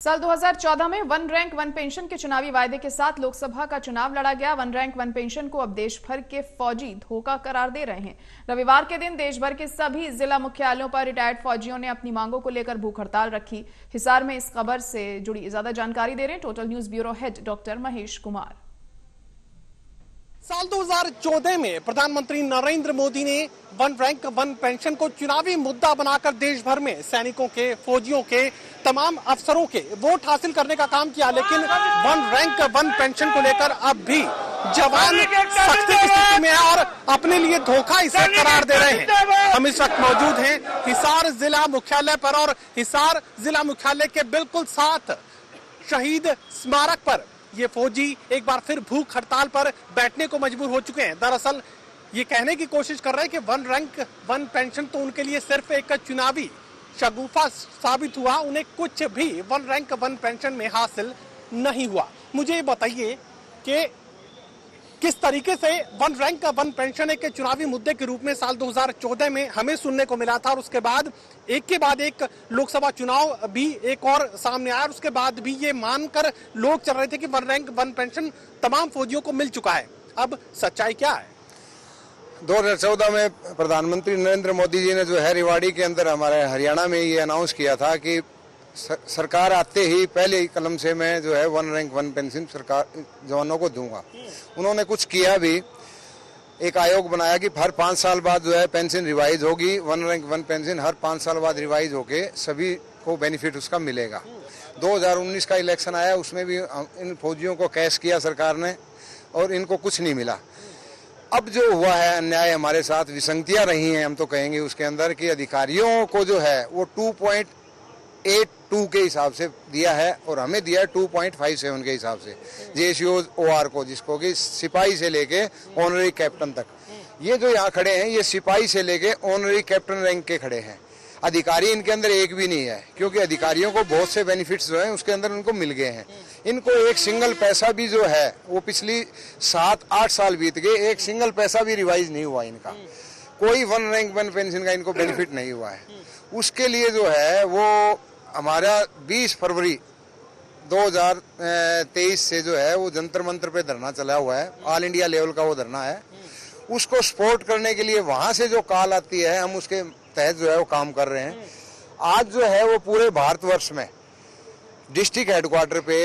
साल 2014 में one rank one pension के चुनावी वायदे के साथ लोकसभा का चुनाव लड़ा गया। वन रैंक वन पेंशन को अब देश भर के फौजी धोखा करार दे रहे हैं। रविवार के दिन देश भर के सभी जिला मुख्यालयों पर रिटायर्ड फौजियों ने अपनी मांगों को लेकर भूख हड़ताल रखी। हिसार में इस खबर से जुड़ी ज्यादा जानकारी दे रहे हैं total news bureau head doctor Mahesh Kumar. साल 2014 में प्रधानमंत्री नरेंद्र मोदी ने वन रैंक वन पेंशन को चुनावी मुद्दा बनाकर देश भर में सैनिकों के, फौजियों के, तमाम अफसरों के वोट हासिल करने का काम किया। लेकिन वन रैंक वन पेंशन को लेकर अब भी जवान सख्ती की स्थिति में है और अपने लिए धोखा इसे करार दे रहे हैं। हम इस वक्त मौजूद हैं हिसार जिला मुख्यालय पर और हिसार जिला मुख्यालय के बिल्कुल साथ शहीद स्मारक पर ये फौजी एक बार फिर भूख हड़ताल पर बैठने को मजबूर हो चुके हैं। दरअसल ये कहने की कोशिश कर रहे हैं कि वन रैंक वन पेंशन तो उनके लिए सिर्फ एक चुनावी शगुफा साबित हुआ, उन्हें कुछ भी वन रैंक वन पेंशन में हासिल नहीं हुआ। मुझे ये बताइए कि किस तरीके से वन रैंक वन पेंशन एक चुनावी मुद्दे के रूप में साल 2014 में हमें सुनने को मिला था और उसके बाद एक के बाद एक लोकसभा चुनाव भी एक और सामने आया और उसके बाद भी ये मानकर लोग चल रहे थे कि वन रैंक वन पेंशन तमाम फौजियों को मिल चुका है। अब सच्चाई क्या है? 2014 में प्रधानमंत्री नरेंद्र मोदी जी ने जो है रेवाड़ी के अंदर हमारे हरियाणा में ये अनाउंस किया था कि सरकार आते ही पहले ही कलम से मैं जो है वन रैंक वन पेंशन सरकार जवानों को दूंगा। उन्होंने कुछ किया भी, एक आयोग बनाया कि हर 5 साल बाद जो है पेंशन रिवाइज होगी। वन रैंक वन पेंशन हर 5 साल बाद रिवाइज होके सभी को बेनिफिट उसका मिलेगा। 2019 का इलेक्शन आया, उसमें भी इन फौजियों को कैश किया सरकार ने और इनको कुछ नहीं मिला। अब जो हुआ है अन्याय हमारे साथ, विसंगतियां रही हैं, हम तो कहेंगे उसके अंदर कि अधिकारियों को जो है वो 2.82 के हिसाब से दिया है और हमें दिया है 2.57 के हिसाब से जेसीओ ओआर को, जिसको कि सिपाही से लेके ऑनरी कैप्टन तक। ये जो यहाँ खड़े हैं ये सिपाही से लेके ऑनरी कैप्टन रैंक के खड़े हैं। अधिकारी इनके अंदर एक भी नहीं है, क्योंकि अधिकारियों को बहुत से बेनिफिट्स जो हैं उसके अंदर उनको मिल गए हैं। इनको एक सिंगल पैसा भी जो है वो पिछली 7-8 साल बीत गए, एक सिंगल पैसा भी रिवाइज नहीं हुआ इनका। कोई वन रैंक वन पेंशन का इनको बेनिफिट नहीं हुआ है। उसके लिए जो है वो हमारा 20 फरवरी 2023 से जो है वो जंतर मंतर पे धरना चला हुआ है। ऑल इंडिया लेवल का वो धरना है। उसको सपोर्ट करने के लिए वहां से जो कॉल आती है हम उसके तहत जो है वो काम कर रहे हैं। आज जो है वो पूरे भारतवर्ष में डिस्ट्रिक्ट हेडक्वार्टर पे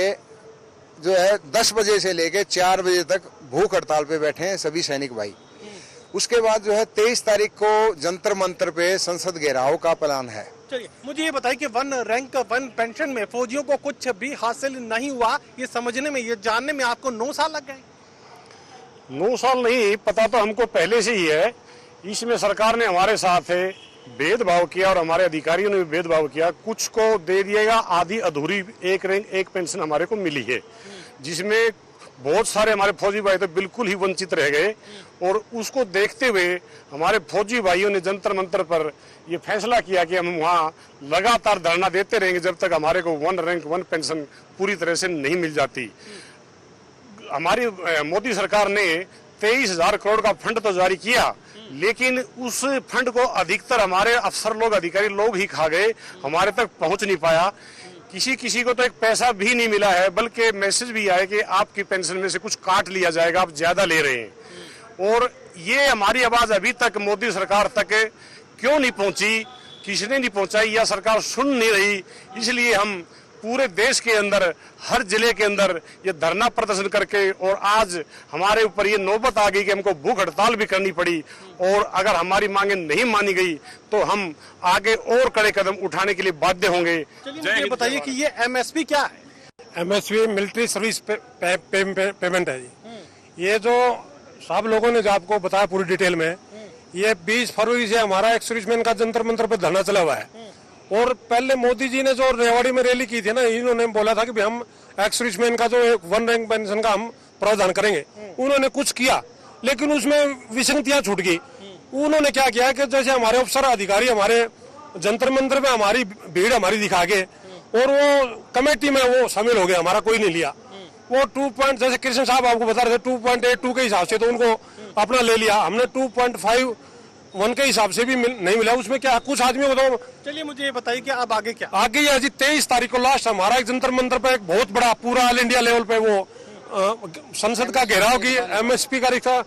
जो है 10 बजे से लेके 4 बजे तक भूख हड़ताल पे बैठे हैं सभी सैनिक भाई। उसके बाद जो है 23 तारीख को जंतर मंतर पे संसद घेराव का प्लान है। चलिए मुझे ये बताइए कि वन रैंक वन पेंशन में फौजियों को कुछ भी हासिल नहीं हुआ, ये समझने में, ये जानने में आपको 9 साल लग गए? 9 साल नहीं, पता तो हमको पहले से ही है। इसमें सरकार ने हमारे साथ भेदभाव किया और हमारे अधिकारियों ने भी भेदभाव किया। कुछ को दे दिएगा, आधी अधूरी एक रैंक एक पेंशन हमारे को मिली है, जिसमें बहुत सारे हमारे फौजी भाई तो बिल्कुल ही वंचित रह गए। और उसको देखते हुए हमारे फौजी भाइयों ने जंतर मंतर पर ये फैसला किया कि हम वहाँ लगातार धरना देते रहेंगे जब तक हमारे को वन रैंक वन पेंशन पूरी तरह से नहीं मिल जाती। हमारी मोदी सरकार ने 23,000 करोड़ का फंड तो जारी किया, लेकिन उस फंड को अधिकतर हमारे अफसर लोग, अधिकारी लोग ही खा गए, हमारे तक पहुंच नहीं पाया। किसी को तो एक पैसा भी नहीं मिला है, बल्कि मैसेज भी आया कि आपकी पेंशन में से कुछ काट लिया जाएगा, आप ज्यादा ले रहे हैं। और ये हमारी आवाज अभी तक मोदी सरकार तक क्यों नहीं पहुंची, किसने नहीं पहुंचाई, या सरकार सुन नहीं रही। इसलिए हम पूरे देश के अंदर हर जिले के अंदर ये धरना प्रदर्शन करके और आज हमारे ऊपर ये नौबत आ गई कि हमको भूख हड़ताल भी करनी पड़ी। और अगर हमारी मांगे नहीं मानी गई तो हम आगे और कड़े कदम उठाने के लिए बाध्य होंगे। ये बताइए कि ये एमएसपी क्या है? एमएसपी मिलिट्री सर्विस पेमेंट है जी। ये जो सब लोगों ने जो आपको बताया पूरी डिटेल में, ये 20 फरवरी से हमारा एक्स सर्विसमैन का जंतर मंतर पर धरना चला हुआ है। और पहले मोदी जी ने जो रेवाड़ी में रैली की थी ना, इन्होंने बोला था कि हम एक्स सर्विसमैन का जो वन रैंक पेंशन का हम प्रावधान करेंगे। उन्होंने कुछ किया, लेकिन उसमें विसंगतियां छूट गई। उन्होंने क्या किया कि जैसे हमारे अफसर अधिकारी हमारे जंतर मंतर में हमारी भीड़ हमारी दिखा के और वो कमेटी में वो शामिल हो गया, हमारा कोई नहीं लिया। वो 2. जैसे कृष्ण साहब आपको बता रहे थे 2.82 के हिसाब से तो उनको अपना ले लिया। हमने 2.5 वन के हिसाब से भी नहीं मिला। उसमें क्या कुछ आदमियों को तो चलिए मुझे ये बताइए कि अब आगे क्या? आगे ही आज 23 तारीख को लास्ट हमारा एक जंतर मंतर पे एक बहुत बड़ा पूरा ऑल इंडिया लेवल पे वो संसद का घेराव की एमएसपी का रिश्ता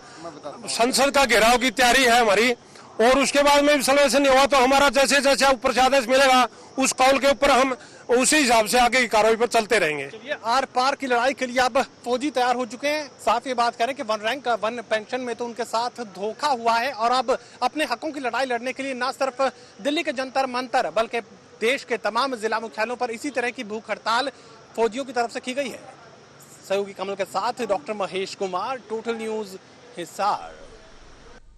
संसद का घेराव की तैयारी है हमारी। और उसके बाद में सलेक्शन नहीं हुआ तो हमारा जैसे जैसे ऊपर से आदेश मिलेगा उस कॉल के ऊपर हम उसी हिसाब से आगे की कार्रवाई पर चलते रहेंगे। चलिए आर पार की लड़ाई के लिए अब फौजी तैयार हो चुके हैं। साफ ये बात करें कि वन रैंक वन पेंशन में तो उनके साथ धोखा हुआ है और अब अपने हकों की लड़ाई लड़ने के लिए न सिर्फ दिल्ली के जंतर मंतर बल्कि देश के तमाम जिला मुख्यालयों पर इसी तरह की भूख हड़ताल फौजियों की तरफ से की गई है। सहयोगी कमल के साथ doctor Mahesh Kumar, total news, Hisar.